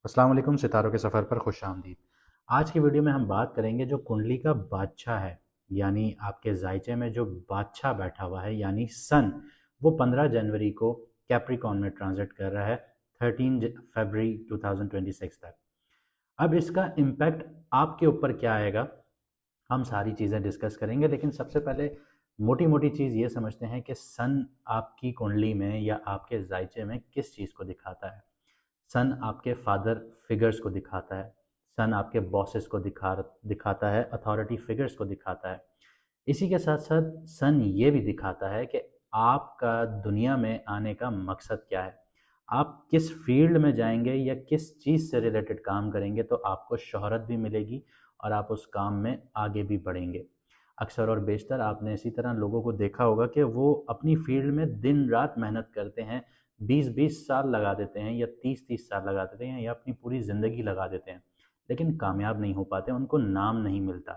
अस्सलाम वालेकुम। सितारों के सफ़र पर खुश आमदीद। आज की वीडियो में हम बात करेंगे जो कुंडली का बादशाह है, यानी आपके जायचे में जो बादशाह बैठा हुआ है यानी सन, वो 15 जनवरी को कैप्रिकॉन में ट्रांजिट कर रहा है 13 फरवरी 2026 तक। अब इसका इम्पैक्ट आपके ऊपर क्या आएगा, हम सारी चीज़ें डिस्कस करेंगे। लेकिन सबसे पहले मोटी मोटी चीज़ ये समझते हैं कि सन आपकी कुंडली में या आपके जायचे में किस चीज़ को दिखाता है। सन आपके फादर फिगर्स को दिखाता है। सन आपके बॉसेस को दिखाता है, अथॉरिटी फिगर्स को दिखाता है। इसी के साथ साथ सन ये भी दिखाता है कि आपका दुनिया में आने का मकसद क्या है। आप किस फील्ड में जाएंगे या किस चीज़ से रिलेटेड काम करेंगे तो आपको शोहरत भी मिलेगी और आप उस काम में आगे भी बढ़ेंगे। अक्सर और बेशतर आपने इसी तरह लोगों को देखा होगा कि वो अपनी फील्ड में दिन रात मेहनत करते हैं, 20-20 साल लगा देते हैं या 30-30 साल लगा देते हैं या अपनी पूरी ज़िंदगी लगा देते हैं, लेकिन कामयाब नहीं हो पाते, उनको नाम नहीं मिलता।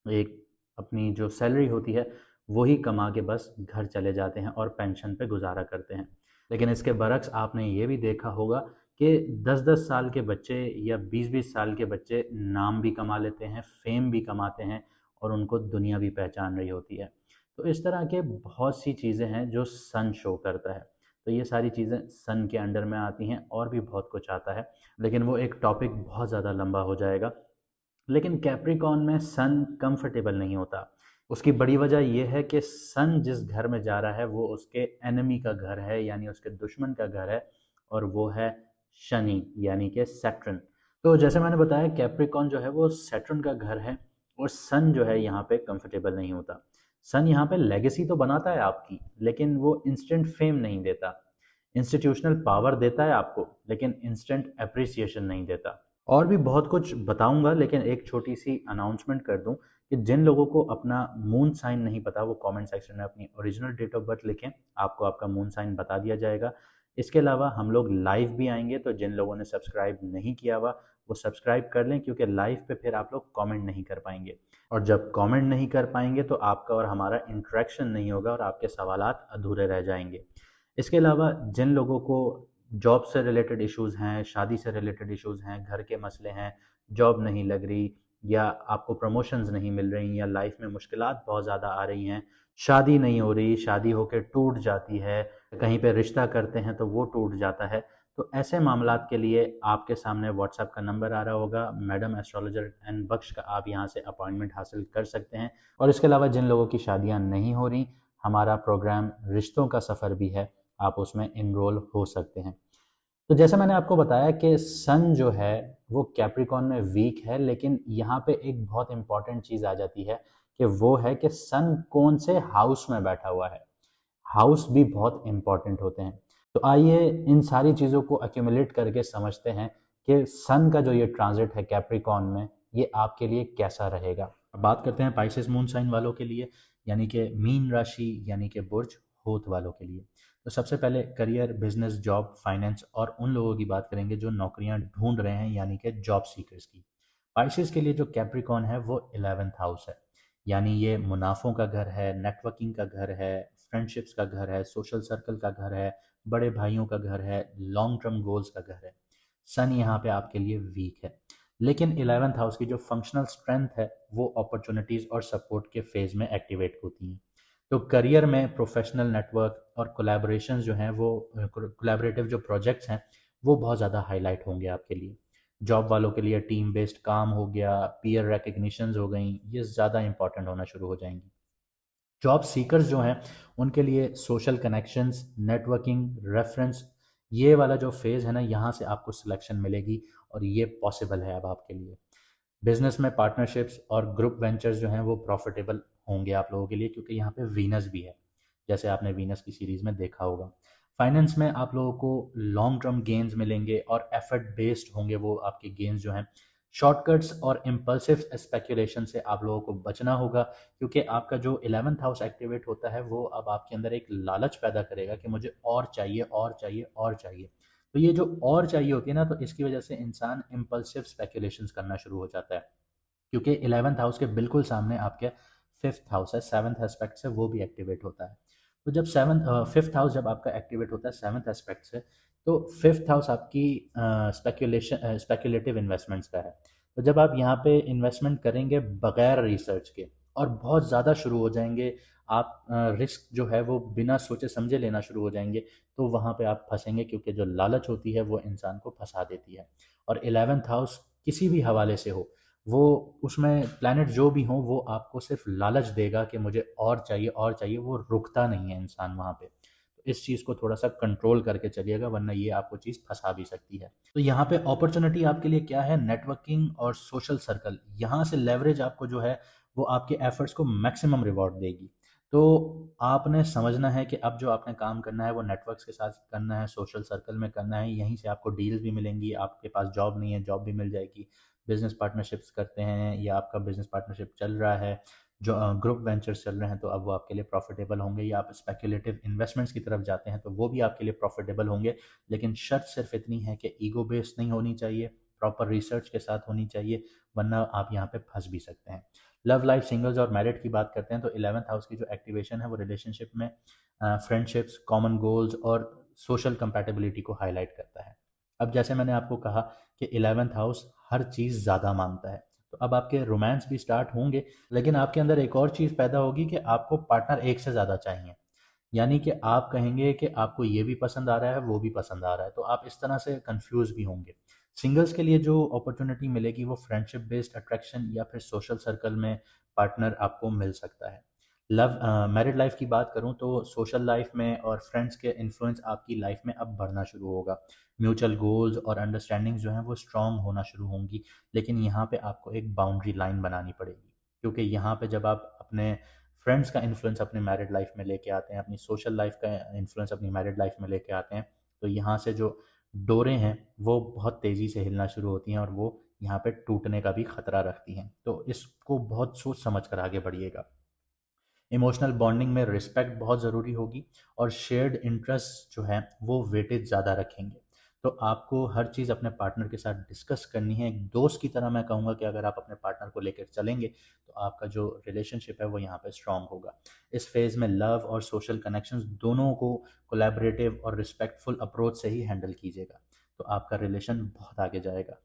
एक अपनी जो सैलरी होती है वही कमा के बस घर चले जाते हैं और पेंशन पे गुजारा करते हैं। लेकिन इसके बरक्स आपने ये भी देखा होगा कि 10-10 साल के बच्चे या 20-20 साल के बच्चे नाम भी कमा लेते हैं, फेम भी कमाते हैं और उनको दुनिया भी पहचान रही होती है। तो इस तरह के बहुत सी चीज़ें हैं जो सन शो करता है। तो ये सारी चीज़ें सन के अंडर में आती हैं और भी बहुत कुछ आता है, लेकिन वो एक टॉपिक बहुत ज़्यादा लंबा हो जाएगा। लेकिन कैप्रिकॉन में सन कंफर्टेबल नहीं होता। उसकी बड़ी वजह यह है कि सन जिस घर में जा रहा है वो उसके एनिमी का घर है, यानी उसके दुश्मन का घर है, और वो है शनि यानी कि सैटर्न। तो जैसे मैंने बताया कैप्रिकॉन जो है वो सैटर्न का घर है और सन जो है यहाँ पे कंफर्टेबल नहीं होता। सन यहाँ पे लेगेसी तो बनाता है आपकी, लेकिन वो इंस्टेंट फेम नहीं देता। इंस्टीट्यूशनल पावर देता है आपको, लेकिन इंस्टेंट अप्रिसिएशन नहीं देता। और भी बहुत कुछ बताऊंगा, लेकिन एक छोटी सी अनाउंसमेंट कर दूं कि जिन लोगों को अपना मून साइन नहीं पता वो कमेंट सेक्शन में अपनी ओरिजिनल डेट ऑफ बर्थ लिखें, आपको आपका मून साइन बता दिया जाएगा। इसके अलावा हम लोग लाइव भी आएंगे, तो जिन लोगों ने सब्सक्राइब नहीं किया हुआ वो सब्सक्राइब कर लें, क्योंकि लाइव पे फिर आप लोग कमेंट नहीं कर पाएंगे, और जब कमेंट नहीं कर पाएंगे तो आपका और हमारा इंटरेक्शन नहीं होगा और आपके सवालात अधूरे रह जाएंगे। इसके अलावा जिन लोगों को जॉब से रिलेटेड इश्यूज़ हैं, शादी से रिलेटेड इश्यूज़ हैं, घर के मसले हैं, जॉब नहीं लग रही या आपको प्रमोशंस नहीं मिल रही या लाइफ में मुश्किलात बहुत ज़्यादा आ रही हैं, शादी नहीं हो रही, शादी होके टूट जाती है, कहीं पे रिश्ता करते हैं तो वो टूट जाता है, तो ऐसे मामलात के लिए आपके सामने व्हाट्सएप का नंबर आ रहा होगा, मैडम एस्ट्रोलॉजर एंड बख्श का, आप यहाँ से अपॉइंटमेंट हासिल कर सकते हैं। और इसके अलावा जिन लोगों की शादियाँ नहीं हो रही, हमारा प्रोग्राम रिश्तों का सफ़र भी है, आप उसमें इनरोल हो सकते हैं। तो जैसे मैंने आपको बताया कि सन जो है वो कैप्रिकॉन में वीक है, लेकिन यहाँ पे एक बहुत इंपॉर्टेंट चीज़ आ जाती है कि वो है कि सन कौन से हाउस में बैठा हुआ है। हाउस भी बहुत इंपॉर्टेंट होते हैं। तो आइए इन सारी चीज़ों को एक्यूमुलेट करके समझते हैं कि सन का जो ये ट्रांजिट है कैप्रिकॉन में, ये आपके लिए कैसा रहेगा। अब बात करते हैं पाइसेस मून साइन वालों के लिए, यानी कि मीन राशि यानी कि बुर्ज होत वालों के लिए। तो सबसे पहले करियर, बिजनेस, जॉब, फाइनेंस और उन लोगों की बात करेंगे जो नौकरियां ढूंढ रहे हैं, यानी कि जॉब सीकर्स की। पाइसेस के लिए जो कैप्रिकॉन है वो 11th हाउस है, यानी ये मुनाफों का घर है, नेटवर्किंग का घर है, फ्रेंडशिप्स का घर है, सोशल सर्कल का घर है, बड़े भाइयों का घर है, लॉन्ग टर्म गोल्स का घर है। सन यहाँ पे आपके लिए वीक है, लेकिन 11th हाउस की जो फंक्शनल स्ट्रेंथ है वो अपॉर्चुनिटीज़ और सपोर्ट के फेज में एक्टिवेट होती हैं। तो करियर में प्रोफेशनल नेटवर्क और कोलैबोरेशंस जो हैं वो कोलैबोरेटिव जो प्रोजेक्ट्स हैं वो बहुत ज़्यादा हाईलाइट होंगे आपके लिए। जॉब वालों के लिए टीम बेस्ड काम हो गया, पीयर रिकग्निशंस हो गई, ये ज़्यादा इंपॉर्टेंट होना शुरू हो जाएंगी। जॉब सीकर्स जो हैं उनके लिए सोशल कनेक्शंस, नेटवर्किंग, रेफरेंस, ये वाला जो फेज़ है ना, यहाँ से आपको सिलेक्शन मिलेगी और ये पॉसिबल है अब आपके लिए। बिजनेस में पार्टनरशिप्स और ग्रुप वेंचर्स जो हैं वो प्रॉफिटेबल होंगे आप लोगों के लिए, क्योंकि यहाँ पे वीनस भी है, जैसे आपने वीनस की सीरीज में देखा होगा। फाइनेंस में आप लोगों को लॉन्ग टर्म गेन्स मिलेंगे और एफर्ट बेस्ड होंगे वो आपके गेन्स जो हैं। शॉर्टकट्स और इम्पल्सिव स्पेकुलेशन से आप लोगों को बचना होगा, क्योंकि आपका जो 11th हाउस एक्टिवेट होता है वो अब आपके अंदर एक लालच पैदा करेगा कि मुझे और चाहिए और चाहिए और चाहिए। तो ये जो और चाहिए होती है ना, तो इसकी वजह से इंसान इम्पल्सिव स्पेकुलेशंस करना शुरू हो जाता है, क्योंकि 11th हाउस के बिल्कुल सामने आपके 5th हाउस है, 7th एस्पेक्ट से वो भी एक्टिवेट होता है। तो जब 5th हाउस जब आपका एक्टिवेट होता है 7th एस्पेक्ट से, तो फिफ्थ हाउस आपकी स्पेक्युलेटिव इन्वेस्टमेंट्स का है। तो जब आप यहाँ पे इन्वेस्टमेंट करेंगे बगैर रिसर्च के और बहुत ज़्यादा शुरू हो जाएंगे, आप रिस्क जो है वो बिना सोचे समझे लेना शुरू हो जाएंगे, तो वहाँ पे आप फंसेंगे, क्योंकि जो लालच होती है वो इंसान को फंसा देती है। और 11th हाउस किसी भी हवाले से हो, वो उसमें प्लैनेट जो भी हो, वो आपको सिर्फ लालच देगा कि मुझे और चाहिए और चाहिए, वो रुकता नहीं है इंसान वहाँ पे। तो इस चीज़ को थोड़ा सा कंट्रोल करके चलिएगा, वरना ये आपको चीज़ फंसा भी सकती है। तो यहाँ पे अपॉर्चुनिटी आपके लिए क्या है, नेटवर्किंग और सोशल सर्कल। यहाँ से लेवरेज आपको जो है वो आपके एफर्ट्स को मैक्सिमम रिवॉर्ड देगी। तो आपने समझना है कि अब जो आपने काम करना है वो नेटवर्क्स के साथ करना है, सोशल सर्कल में करना है, यहीं से आपको डील्स भी मिलेंगी, आपके पास जॉब नहीं है जॉब भी मिल जाएगी, बिजनेस पार्टनरशिप्स करते हैं या आपका बिजनेस पार्टनरशिप चल रहा है, जो ग्रुप वेंचर्स चल रहे हैं, तो अब वो आपके लिए प्रॉफिटेबल होंगे, या आप स्पेक्युलेटिव इन्वेस्टमेंट्स की तरफ जाते हैं तो वो भी आपके लिए प्रॉफिटेबल होंगे। लेकिन शर्त सिर्फ इतनी है कि ईगो बेस्ड नहीं होनी चाहिए, प्रॉपर रिसर्च के साथ होनी चाहिए, वरना आप यहाँ पे फंस भी सकते हैं। लव लाइफ, सिंगल्स और मैरिड की बात करते हैं तो 11th हाउस की जो एक्टिवेशन है वो रिलेशनशिप में फ्रेंडशिप्स, कॉमन गोल्स और सोशल कंपैटिबिलिटी को हाईलाइट करता है। अब जैसे मैंने आपको कहा कि 11th हाउस हर चीज़ ज़्यादा मांगता है, तो अब आपके रोमांस भी स्टार्ट होंगे, लेकिन आपके अंदर एक और चीज़ पैदा होगी कि आपको पार्टनर एक से ज़्यादा चाहिए। यानी कि आप कहेंगे कि आपको ये भी पसंद आ रहा है, वो भी पसंद आ रहा है, तो आप इस तरह से कंफ्यूज भी होंगे। सिंगल्स के लिए जो अपॉर्चुनिटी मिलेगी वो फ्रेंडशिप बेस्ड अट्रैक्शन या फिर सोशल सर्कल में पार्टनर आपको मिल सकता है। लव मैरिड लाइफ की बात करूं तो सोशल लाइफ में और फ्रेंड्स के इन्फ्लुएंस आपकी लाइफ में अब बढ़ना शुरू होगा। म्यूचुअल गोल्स और अंडरस्टैंडिंग जो हैं वो स्ट्रांग होना शुरू होंगी, लेकिन यहाँ पे आपको एक बाउंड्री लाइन बनानी पड़ेगी, क्योंकि यहाँ पे जब आप अपने फ्रेंड्स का इन्फ्लुएंस अपने मैरिड लाइफ में लेके आते हैं, अपनी सोशल लाइफ का इन्फ्लुएंस अपनी मैरिड लाइफ में लेके आते हैं, तो यहाँ से जो डोरें हैं वो बहुत तेज़ी से हिलना शुरू होती हैं और वो यहाँ पे टूटने का भी खतरा रखती हैं। तो इसको बहुत सोच समझ कर आगे बढ़िएगा। इमोशनल बॉन्डिंग में रिस्पेक्ट बहुत ज़रूरी होगी, और शेयर्ड इंटरेस्ट जो है वो वेटेज ज़्यादा रखेंगे। तो आपको हर चीज़ अपने पार्टनर के साथ डिस्कस करनी है, एक दोस्त की तरह मैं कहूँगा कि अगर आप अपने पार्टनर को लेकर चलेंगे तो आपका जो रिलेशनशिप है वो यहाँ पे स्ट्रांग होगा। इस फेज़ में लव और सोशल कनेक्शंस दोनों को कोलैबोरेटिव और रिस्पेक्टफुल अप्रोच से ही हैंडल कीजिएगा, तो आपका रिलेशन बहुत आगे जाएगा।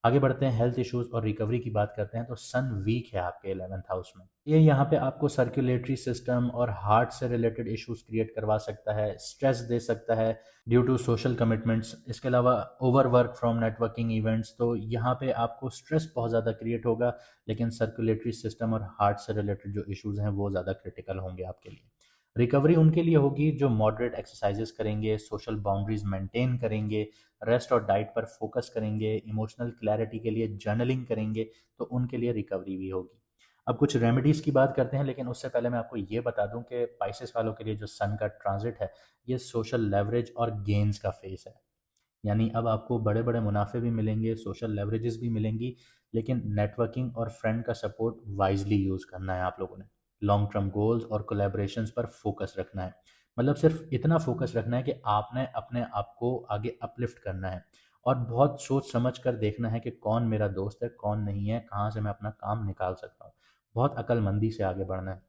आगे बढ़ते हैं, हेल्थ इश्यूज और रिकवरी की बात करते हैं तो सन वीक है आपके 11th हाउस में। ये यहाँ पे आपको सर्कुलेटरी सिस्टम और हार्ट से रिलेटेड इश्यूज क्रिएट करवा सकता है, स्ट्रेस दे सकता है ड्यू टू सोशल कमिटमेंट्स, इसके अलावा over work from networking events, तो यहाँ पे आपको स्ट्रेस बहुत ज़्यादा क्रिएट होगा, लेकिन सर्कुलेटरी सिस्टम और हार्ट से रिलेटेड जो इश्यूज हैं वो ज़्यादा क्रिटिकल होंगे आपके लिए। रिकवरी उनके लिए होगी जो मॉडरेट एक्सरसाइजेस करेंगे, सोशल बाउंड्रीज मेंटेन करेंगे, रेस्ट और डाइट पर फोकस करेंगे, इमोशनल क्लैरिटी के लिए जर्नलिंग करेंगे, तो उनके लिए रिकवरी भी होगी। अब कुछ रेमेडीज़ की बात करते हैं, लेकिन उससे पहले मैं आपको ये बता दूं कि पाइसेस वालों के लिए जो सन का ट्रांजिट है ये सोशल लेवरेज और गेन्स का फेस है। यानी अब आपको बड़े बड़े मुनाफे भी मिलेंगे, सोशल लेवरेजेस भी मिलेंगी, लेकिन नेटवर्किंग और फ्रेंड का सपोर्ट वाइजली यूज़ करना है आप लोगों ने। लॉन्ग टर्म गोल्स और कोलैबोरेशंस पर फोकस रखना है, मतलब सिर्फ इतना फोकस रखना है कि आपने अपने आप को आगे अपलिफ्ट करना है, और बहुत सोच समझ कर देखना है कि कौन मेरा दोस्त है कौन नहीं है, कहाँ से मैं अपना काम निकाल सकता हूँ। बहुत अक्लमंदी से आगे बढ़ना है।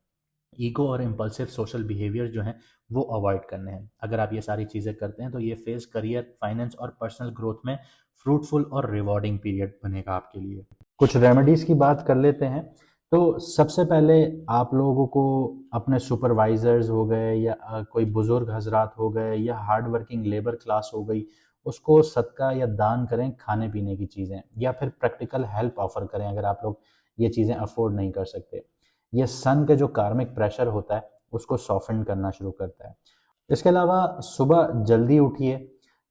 ईगो और इम्पल्सिव सोशल बिहेवियर जो हैं वो अवॉइड करने हैं। अगर आप ये सारी चीज़ें करते हैं तो ये फेज़ करियर, फाइनेंस और पर्सनल ग्रोथ में फ्रूटफुल और रिवॉर्डिंग पीरियड बनेगा आपके लिए। कुछ रेमेडीज़ की बात कर लेते हैं। तो सबसे पहले आप लोगों को अपने सुपरवाइजर्स हो गए या कोई बुजुर्ग हजरात हो गए या हार्ड वर्किंग लेबर क्लास हो गई, उसको सदका या दान करें, खाने पीने की चीज़ें, या फिर प्रैक्टिकल हेल्प ऑफर करें अगर आप लोग ये चीज़ें अफोर्ड नहीं कर सकते। ये सन का जो कार्मिक प्रेशर होता है उसको सॉफ्टन करना शुरू करता है। इसके अलावा सुबह जल्दी उठिए,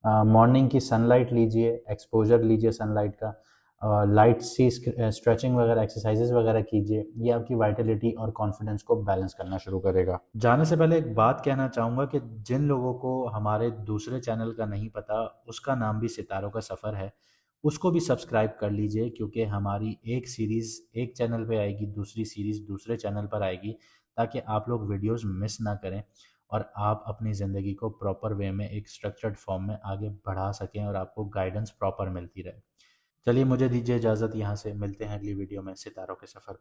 मॉर्निंग की सनलाइट लीजिए, एक्सपोजर लीजिए सनलाइट का, लाइट सी स्ट्रेचिंग वगैरह एक्सरसाइजेज वगैरह कीजिए, ये आपकी वाइटलिटी और कॉन्फिडेंस को बैलेंस करना शुरू करेगा। जाने से पहले एक बात कहना चाहूँगा कि जिन लोगों को हमारे दूसरे चैनल का नहीं पता, उसका नाम भी सितारों का सफ़र है, उसको भी सब्सक्राइब कर लीजिए, क्योंकि हमारी एक सीरीज़ एक चैनल पे आएगी, दूसरी सीरीज़ दूसरे चैनल पर आएगी, ताकि आप लोग वीडियोस मिस ना करें और आप अपनी ज़िंदगी को प्रॉपर वे में एक स्ट्रक्चर्ड फॉर्म में आगे बढ़ा सकें और आपको गाइडेंस प्रॉपर मिलती रहे। चलिए मुझे दीजिए इजाज़त, यहाँ से मिलते हैं अगली वीडियो में सितारों के सफ़र।